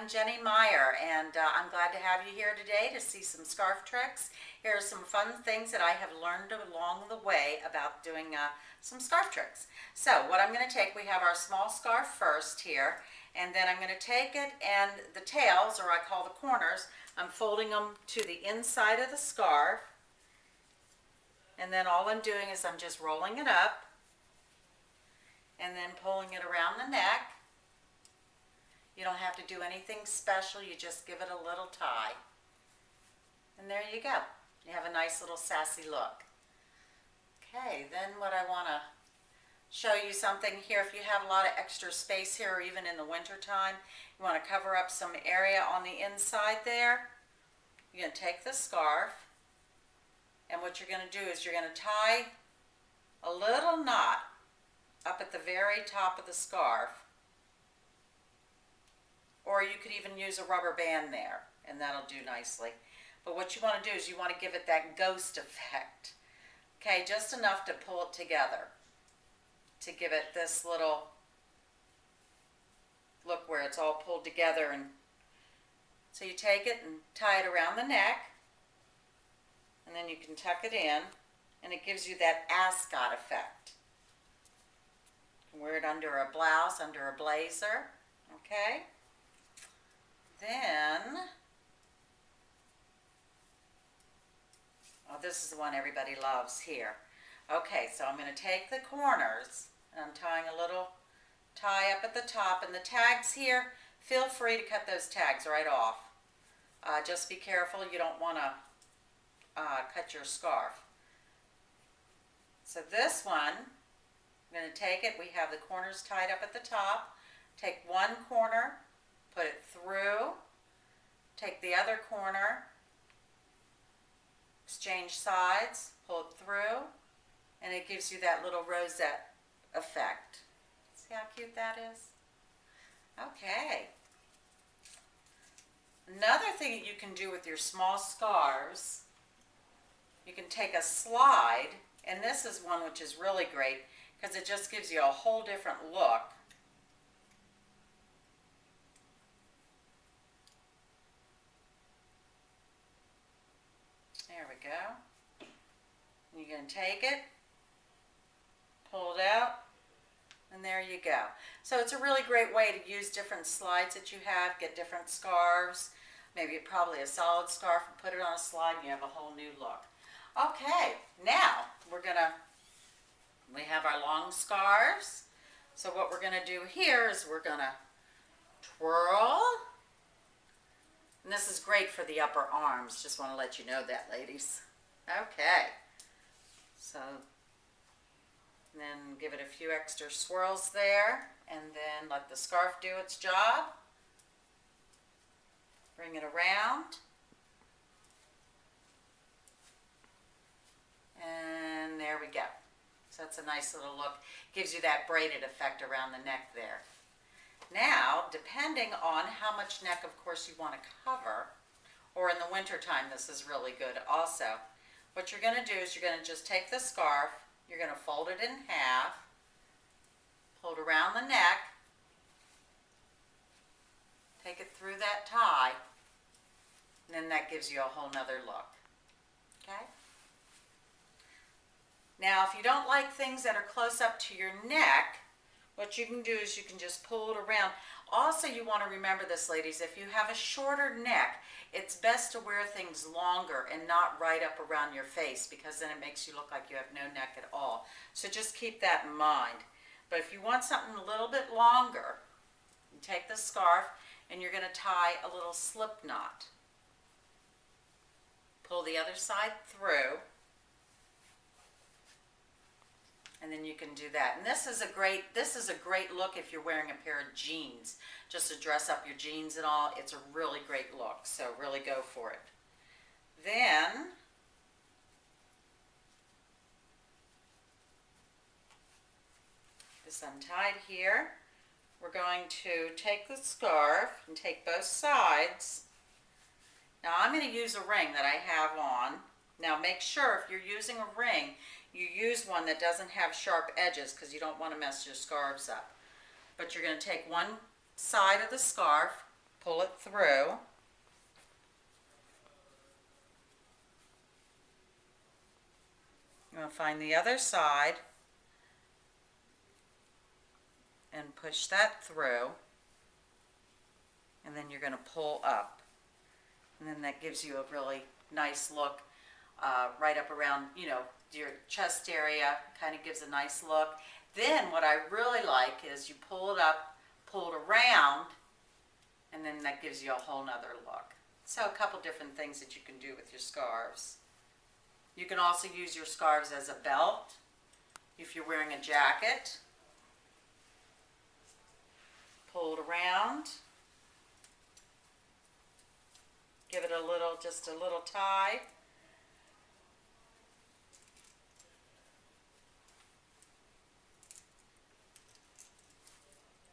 I'm Jenny Meyer, and I'm glad to have you here today to see some scarf tricks. Here are some fun things that I have learned along the way about doing some scarf tricks. So what I'm going to take, we have our small scarf first here, and then I'm going to take it and the tails, or I call the corners, I'm folding them to the inside of the scarf, and then all I'm doing is I'm just rolling it up and then pulling it around the neck. You don't have to do anything special, you just give it a little tie. And there you go. You have a nice little sassy look. Okay, then what I want to show you something here, if you have a lot of extra space here, or even in the winter time, you want to cover up some area on the inside there, you're going to take the scarf, and what you're going to do is you're going to tie a little knot up at the very top of the scarf. Or you could even use a rubber band there, and that'll do nicely. But what you want to do is you want to give it that ghost effect. Okay, just enough to pull it together, to give it this little look where it's all pulled together. And so you take it and tie it around the neck, and then you can tuck it in, and it gives you that ascot effect. You can wear it under a blouse, under a blazer, okay? Then, oh, this is the one everybody loves here. Okay, so I'm going to take the corners, and I'm tying a little tie up at the top, and the tags here, feel free to cut those tags right off. Just be careful, you don't want to cut your scarf. So this one, I'm going to take it, we have the corners tied up at the top, take one corner, put it through, take the other corner, exchange sides, pull it through, and it gives you that little rosette effect. See how cute that is? Okay. Another thing that you can do with your small scarves, you can take a slide, and this is one which is really great because it just gives you a whole different look. There we go. You're going to take it, pull it out, and there you go. So it's a really great way to use different slides that you have, get different scarves, maybe probably a solid scarf, and put it on a slide, and you have a whole new look. Okay, now we have our long scarves. So what we're going to do here is we're going to twirl. And this is great for the upper arms. Just want to let you know that, ladies. Okay. So then give it a few extra swirls there, and then let the scarf do its job. Bring it around. And there we go. So that's a nice little look. Gives you that braided effect around the neck there. Now, depending on how much neck, of course, you want to cover, or in the winter time, this is really good also. What you're going to do is you're going to just take the scarf, you're going to fold it in half, pull it around the neck, take it through that tie, and then that gives you a whole nother look. Okay? Now, if you don't like things that are close up to your neck, what you can do is you can just pull it around. Also, you want to remember this, ladies, if you have a shorter neck, it's best to wear things longer and not right up around your face, because then it makes you look like you have no neck at all. So just keep that in mind. But if you want something a little bit longer, you take the scarf and you're going to tie a little slip knot. Pull the other side through. And then you can do that. And this is a great look if you're wearing a pair of jeans, just to dress up your jeans and all. It's a really great look, so really go for it. Then this untied here, we're going to take the scarf and take both sides. Now I'm going to use a ring that I have on. Now make sure if you're using a ring, you use one that doesn't have sharp edges, because you don't want to mess your scarves up. But you're going to take one side of the scarf, pull it through. You're going to find the other side and push that through, and then you're going to pull up, and then that gives you a really nice look right up around, you know, your chest area. Kind of gives a nice look. Then what I really like is you pull it up, pull it around, and then that gives you a whole nother look. So a couple different things that you can do with your scarves. You can also use your scarves as a belt if you're wearing a jacket. Pull it around. Give it a little, just a little tie.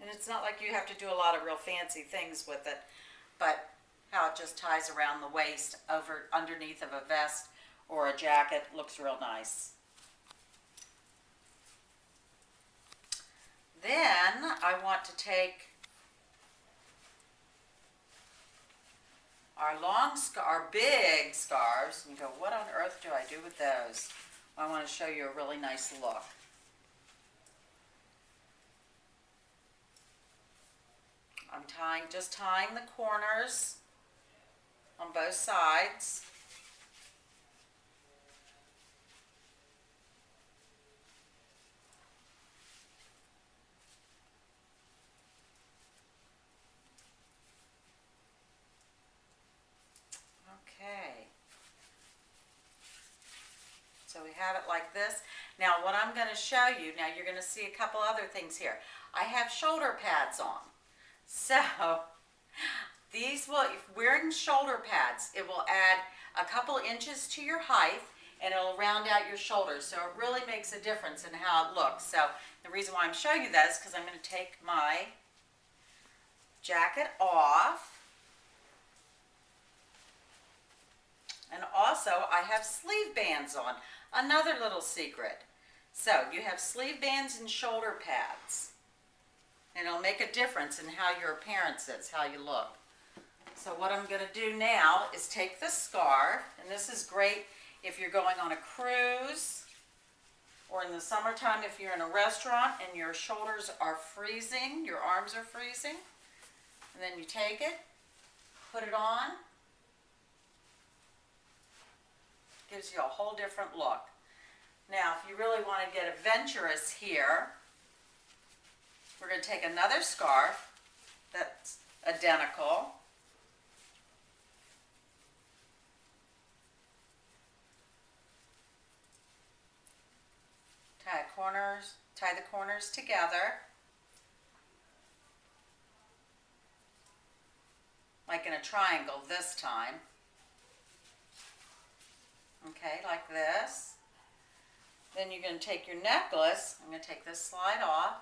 And it's not like you have to do a lot of real fancy things with it, but how it just ties around the waist over underneath of a vest or a jacket looks real nice. Then I want to take our big scarves, and you go, what on earth do I do with those? I want to show you a really nice look. I'm just tying the corners on both sides. Okay. So we have it like this. Now what I'm going to show you, now you're going to see a couple other things here. I have shoulder pads on. So these will, if wearing shoulder pads, it will add a couple inches to your height and it'll round out your shoulders. So it really makes a difference in how it looks. So the reason why I'm showing you that is because I'm going to take my jacket off. And also I have sleeve bands on. Another little secret. So you have sleeve bands and shoulder pads. And it'll make a difference in how your appearance is, how you look. So what I'm going to do now is take the scarf, and this is great if you're going on a cruise or in the summertime if you're in a restaurant and your shoulders are freezing, your arms are freezing. And then you take it, put it on. Gives you a whole different look. Now, if you really want to get adventurous here, we're going to take another scarf that's identical. Tie the corners together. Like in a triangle this time. Okay, like this. Then you're going to take your necklace. I'm going to take this slide off.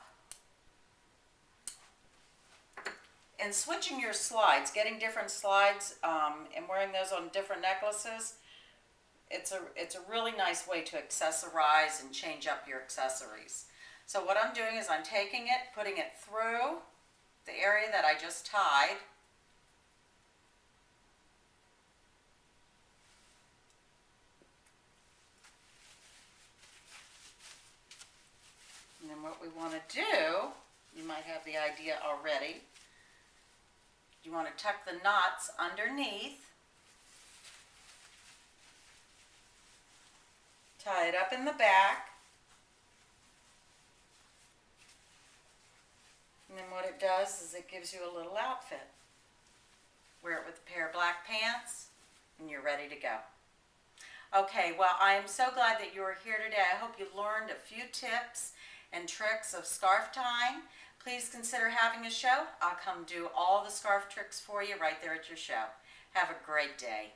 And switching your slides, getting different slides and wearing those on different necklaces, it's a really nice way to accessorize and change up your accessories. So what I'm doing is I'm taking it, putting it through the area that I just tied. And then what we want to do, you might have the idea already, you want to tuck the knots underneath, tie it up in the back, and then what it does is it gives you a little outfit. Wear it with a pair of black pants, and you're ready to go. Okay, well, I am so glad that you are here today. I hope you learned a few tips and tricks of scarf tying. Please consider having a show. I'll come do all the scarf tricks for you right there at your show. Have a great day.